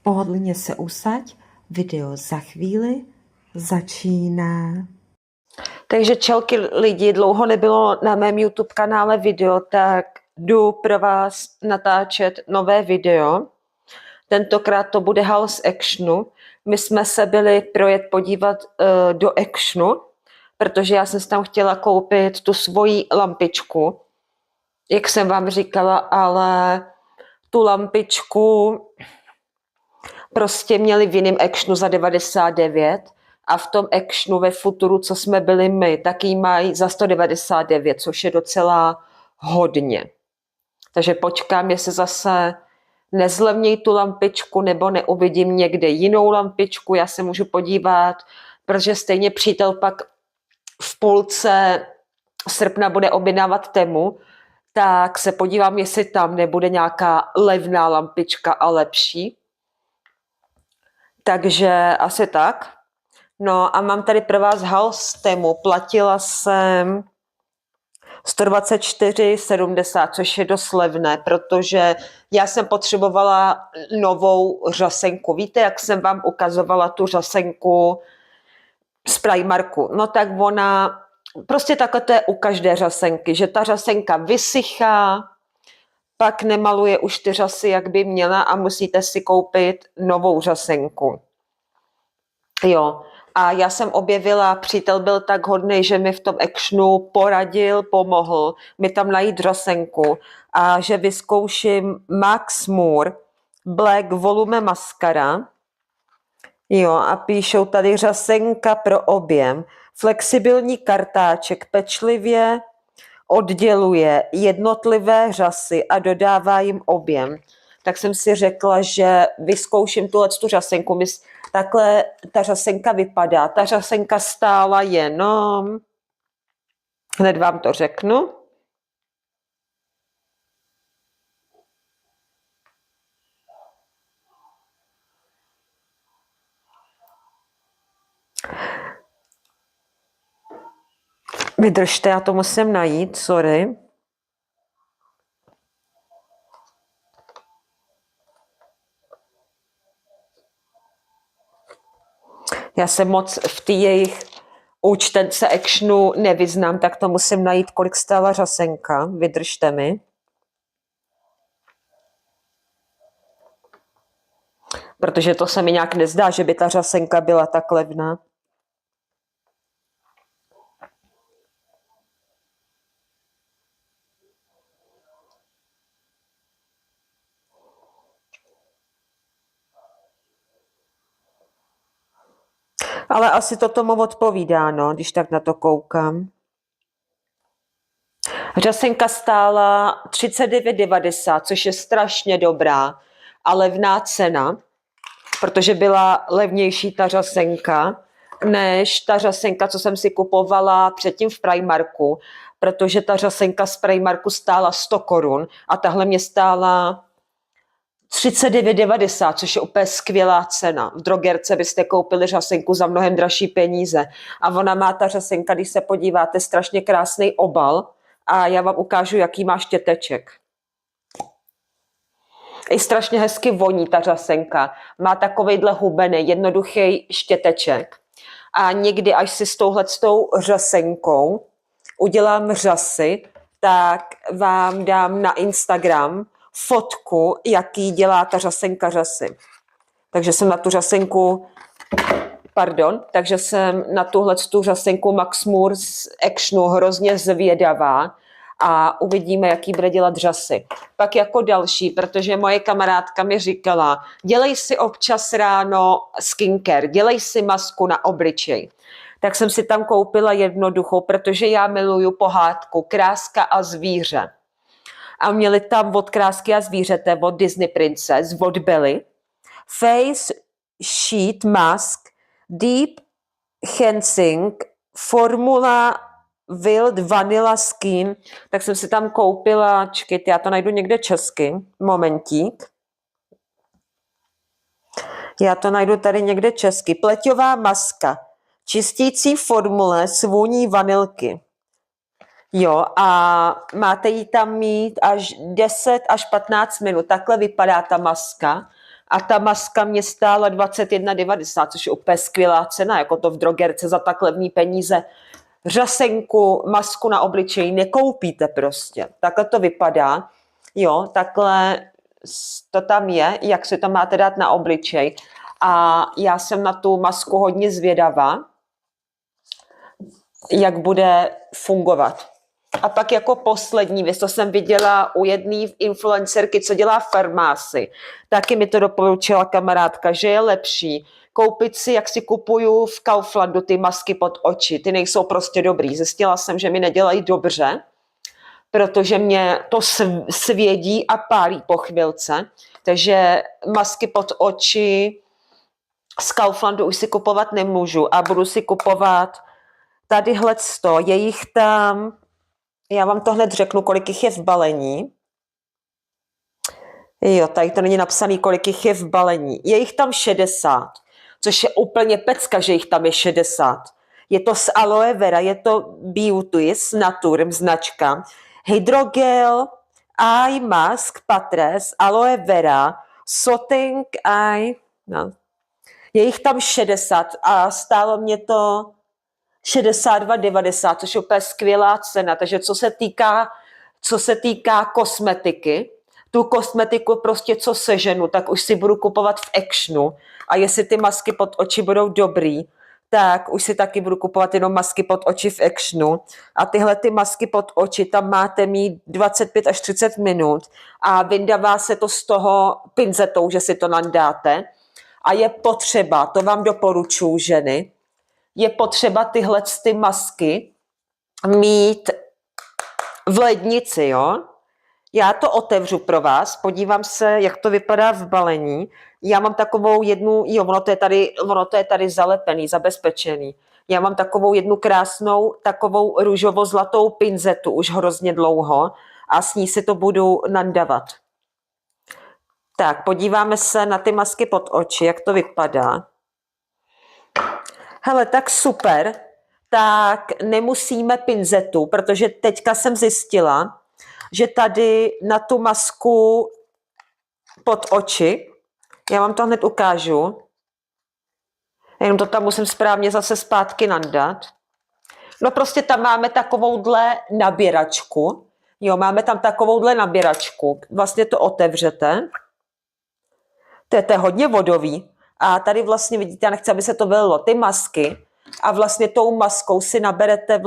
Pohodlně se usaď, video za chvíli začíná. Takže čelky lidi, dlouho nebylo na mém YouTube kanále video, tak jdu pro vás natáčet nové video. Tentokrát to bude House Actionu. My jsme se byli projet podívat do Actionu, protože já jsem si tam chtěla koupit tu svoji lampičku, jak jsem vám říkala, ale tu lampičku prostě měli v jiném Actionu za 99 a v tom Actionu ve Futuru, co jsme byli my, tak ji mají za 199, což je docela hodně. Takže počkám, jestli zase nezlevnějí tu lampičku nebo neuvidím někde jinou lampičku, já se můžu podívat, protože stejně přítel pak v půlce srpna bude objednávat Temu, tak se podívám, jestli tam nebude nějaká levná lampička a lepší. Takže asi tak. No a mám tady pro vás House Temu. Platila jsem 124,70, což je dost levné, protože já jsem potřebovala novou řasenku. Víte, jak jsem vám ukazovala tu řasenku z Primarku? No tak ona, prostě takhle to je u každé řasenky, že ta řasenka vysychá, pak nemaluje už ty řasy, jak by měla a musíte si koupit novou řasenku. Jo, a já jsem objevila, přítel byl tak hodný, že mi v tom Actionu poradil, pomohl mi tam najít řasenku a že vyzkouším Max Moore Black Volume Mascara. Jo, a píšou tady řasenka pro objem. Flexibilní kartáček pečlivě odděluje jednotlivé řasy a dodává jim objem. Tak jsem si řekla, že vyzkouším tu řasenku. Takhle ta řasenka vypadá. Ta řasenka stála jenom, hned vám to řeknu, vydržte, já to musím najít, sorry. Já se moc v té jejich účtence Actionu nevyznám, tak to musím najít, kolik stála řasenka. Vydržte mi. Protože to se mi nějak nezdá, že by ta řasenka byla tak levná. Ale asi to tomu odpovídá, no, když tak na to koukám. Řasenka stála 39,90, což je strašně dobrá a levná cena, protože byla levnější ta řasenka, než ta řasenka, co jsem si kupovala předtím v Primarku, protože ta řasenka z Primarku stála 100 korun a tahle mě stála 39,90, což je úplně skvělá cena. V drogerce byste koupili řasenku za mnohem dražší peníze. A ona má ta řasenka, když se podíváte, strašně krásný obal a já vám ukážu, jaký má štěteček. I strašně hezky voní ta řasenka. Má takovejhle hubený, jednoduchý štěteček. A někdy, až si s touhletou řasenkou udělám řasy, tak vám dám na Instagram fotku, jaký dělá ta řasenka řasy. Takže jsem na tu řasenku, takže jsem na tuhletu řasenku Max Moore z Actionu hrozně zvědavá a uvidíme, jaký bude dělat řasy. Pak jako další, protože moje kamarádka mi říkala, dělej si občas ráno skincare, dělej si masku na obličej. Tak jsem si tam koupila jednoduchou, protože já miluju pohádku Kráska a zvíře. A měli tam od Krásky a zvířete, od Disney Princess, od Belly, Face Sheet Mask, Deep Cleansing, Formula Wild Vanilla Skin, tak jsem si tam koupila, čekajte, já to najdu někde česky, momentík. Já to najdu tady někde česky. Pleťová maska, čistící formule s vůní vanilky. Jo, a máte ji tam mít až 10 až 15 minut. Takhle vypadá ta maska. a ta maska mě stála 21,90, což je úplně skvělá cena, jako to v drogerce za tak levný peníze. Řasenku, masku na obličej nekoupíte prostě. Takhle to vypadá. Jo, takhle to tam je, jak si to máte dát na obličej. A já jsem na tu masku hodně zvědavá, jak bude fungovat. A pak jako poslední věc, to jsem viděla u jedné influencerky, co dělá farmáci. Taky mi to doporučila kamarádka, že je lepší koupit si, jak si kupuju v Kauflandu, ty masky pod oči. Ty nejsou prostě dobrý. Zjistila jsem, že mi nedělají dobře, protože mě to svědí a pálí po chvilce. Takže masky pod oči z Kauflandu už si kupovat nemůžu a budu si kupovat tadyhle je jich tam, já vám to hned řeknu, kolik jich je v balení. Jo, tady to není napsaný, kolik jich je v balení. Je jich tam 60, což je úplně pecka, že jich tam je 60. Je to z aloe vera, je to Beauty z Naturem značka. Hydrogel, eye mask, patres, aloe vera, soothing eye, no. Je jich tam 60 a stálo mě to 62,90, což je úplně skvělá cena. Takže co se týká kosmetiky, tu kosmetiku prostě co seženu, tak už si budu kupovat v Actionu. A jestli ty masky pod oči budou dobrý, tak už si taky budu kupovat jenom masky pod oči v Actionu. A tyhle ty masky pod oči, tam máte mít 25 až 30 minut a vyndává se to z toho pinzetou, že si to nandáte. A je potřeba, to vám doporučuji ženy, je potřeba tyhle ty masky mít v lednici, jo? Já to otevřu pro vás, podívám se, jak to vypadá v balení. Já mám takovou jednu, jo, ono to je tady zalepený, zabezpečený. Já mám takovou jednu krásnou, takovou růžovo-zlatou pinzetu už hrozně dlouho a s ní si to budu nandavat. Tak, podíváme se na ty masky pod oči, jak to vypadá. Hele, tak super, tak nemusíme pinzetu, protože teďka jsem zjistila, že tady na tu masku pod oči, já vám to hned ukážu, jenom to tam musím správně zase zpátky nandat. No prostě tam máme takovouhle nabíračku, jo, máme tam takovouhle nabíračku, vlastně to otevřete, to je hodně vodový a tady vlastně vidíte, já nechci, aby se to vylilo, ty masky a vlastně tou maskou si naberete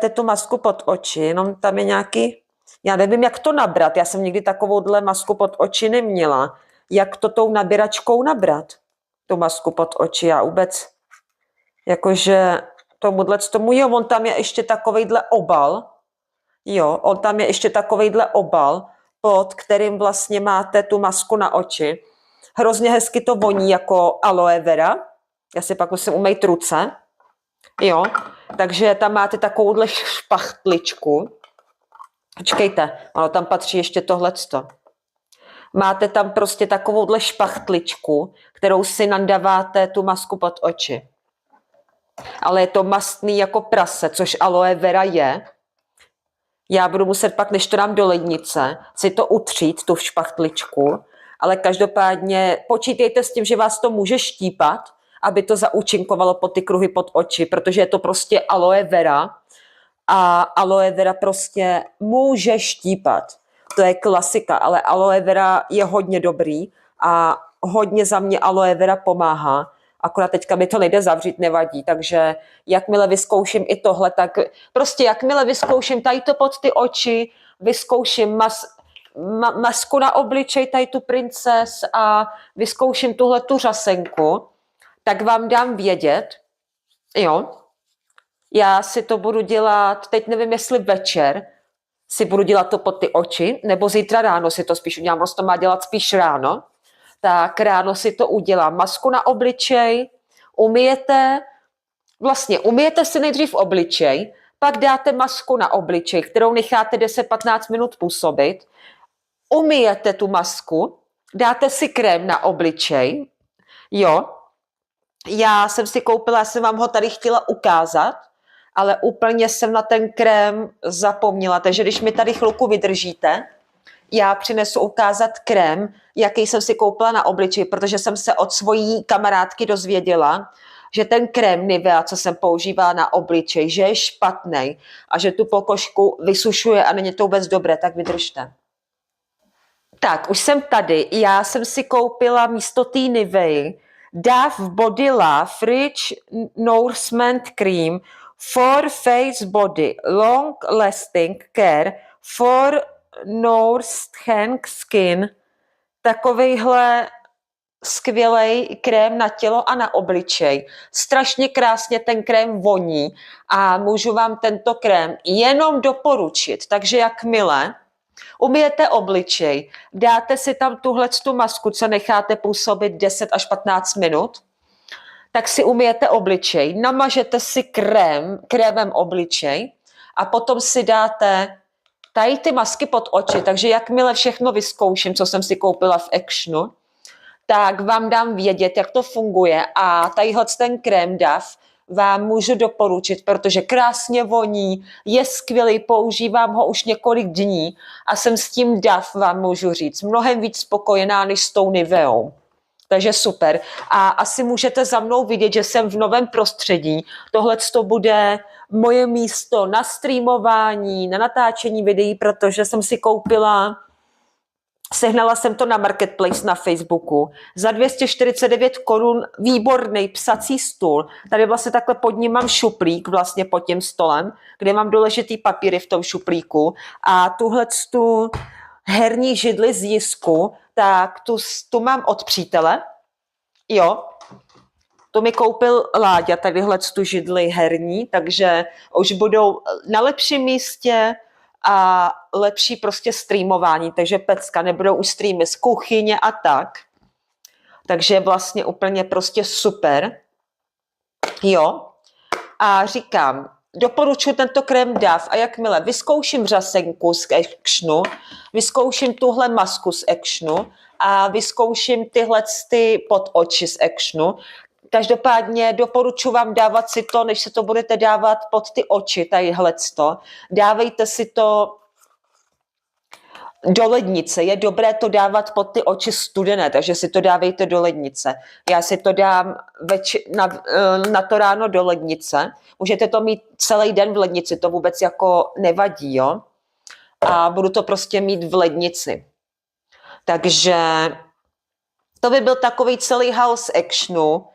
tu masku pod oči, jenom tam je nějaký, já nevím, jak to nabrat, já jsem nikdy takovouhle masku pod oči neměla, jak to tou nabíračkou nabrat, tu masku pod oči, já vůbec, jakože tomu, jo, on tam je ještě takovejhle obal, pod kterým vlastně máte tu masku na oči. Hrozně hezky to voní jako aloe vera. Já si pak musím umýt ruce. Jo, takže tam máte takovouhle špachtličku. Počkejte, ono tam patří ještě tohleto. Máte tam prostě takovouhle špachtličku, kterou si nandáváte tu masku pod oči. Ale je to mastný jako prase, což aloe vera je. Já budu muset pak, než to dám do lednice, si to utřít, tu špachtličku, ale každopádně počítejte s tím, že vás to může štípat, aby to zaúčinkovalo po ty kruhy pod oči, protože je to prostě aloe vera a aloe vera prostě může štípat. To je klasika, ale aloe vera je hodně dobrý a hodně za mě aloe vera pomáhá. Akorát teďka mi to nejde zavřít, nevadí, takže jakmile vyzkouším i tohle, tak prostě jakmile vyzkouším tady to pod ty oči, vyzkouším masku na obličej, tady tu princes a vyzkouším tuhle tu řasenku, tak vám dám vědět, jo, já si to budu dělat, teď nevím, jestli večer si budu dělat to pod ty oči, nebo zítra ráno si to spíš udělám, to má dělat spíš ráno, tak ráno si to udělám. Masku na obličej, umyjete si nejdřív obličej, pak dáte masku na obličej, kterou necháte 10-15 minut působit, umyjete tu masku, dáte si krém na obličej, jo, já jsem si koupila, já jsem vám ho tady chtěla ukázat, ale úplně jsem na ten krém zapomněla, takže když mi tady chvilku vydržíte, já přinesu ukázat krém, jaký jsem si koupila na obličej, protože jsem se od svojí kamarádky dozvěděla, že ten krém Nivea, co jsem používala na obličej, že je špatný a že tu pokožku vysušuje a není to vůbec dobré, tak vydržte. Tak, už jsem tady. Já jsem si koupila místo té Nivei Dove Body Love Rich Nourishment Cream for Face Body Long Lasting Care for Nourished Skin. Takovejhle skvělej krém na tělo a na obličej. Strašně krásně ten krém voní a můžu vám tento krém jenom doporučit. Takže jakmile umyjete obličej, dáte si tam tuhletu masku, co necháte působit 10 až 15 minut, tak si umyjete obličej, namažete si krémem obličej a potom si dáte tady ty masky pod oči, takže jakmile všechno vyzkouším, co jsem si koupila v Actionu, tak vám dám vědět, jak to funguje a tadyhle ten krém Dove vám můžu doporučit, protože krásně voní, je skvělý, používám ho už několik dní a jsem s tím Dove, vám můžu říct, mnohem víc spokojená než s tou Niveou. Takže super. A asi můžete za mnou vidět, že jsem v novém prostředí. Tohle to bude moje místo na streamování, na natáčení videí, protože jsem si koupila, sehnala jsem to na Marketplace na Facebooku. Za 249 korun výborný psací stůl. Tady vlastně takhle pod ním mám šuplík, vlastně pod tím stolem, kde mám důležitý papíry v tom šuplíku. A tuhle tu herní židli z Jisku, tak tu mám od přítele. Jo, to mi koupil Láďa, tadyhle tu židli herní, takže už budou na lepším místě a lepší prostě streamování, takže pecka, nebudou už streamy z kuchyně a tak. Takže vlastně úplně prostě super. Jo. A říkám, doporučuji tento krém Dove a jakmile vyzkouším řasenku z Actionu, vyzkouším tuhle masku z Actionu a vyzkouším tyhle pod oči z Actionu. Každopádně doporučuji vám dávat si to, než se to budete dávat pod ty oči, tadyhleto. Dávejte si to do lednice. Je dobré to dávat pod ty oči studené, takže si to dávejte do lednice. Já si to dám na to ráno do lednice. Můžete to mít celý den v lednici, to vůbec jako nevadí, jo? A budu to prostě mít v lednici. Takže to by byl takový celý haul z Actionu.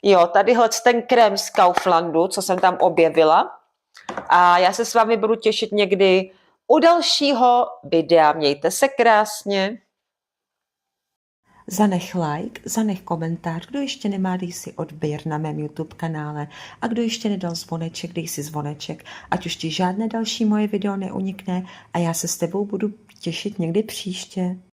Jo, tadyhle ten krém z Kauflandu, co jsem tam objevila. A já se s vámi budu těšit někdy u dalšího videa. Mějte se krásně. Zanech like, zanech komentář, kdo ještě nemá, dej si odběr na mém YouTube kanále a kdo ještě nedal zvoneček, dej si zvoneček, ať už ti žádné další moje video neunikne a já se s tebou budu těšit někdy příště.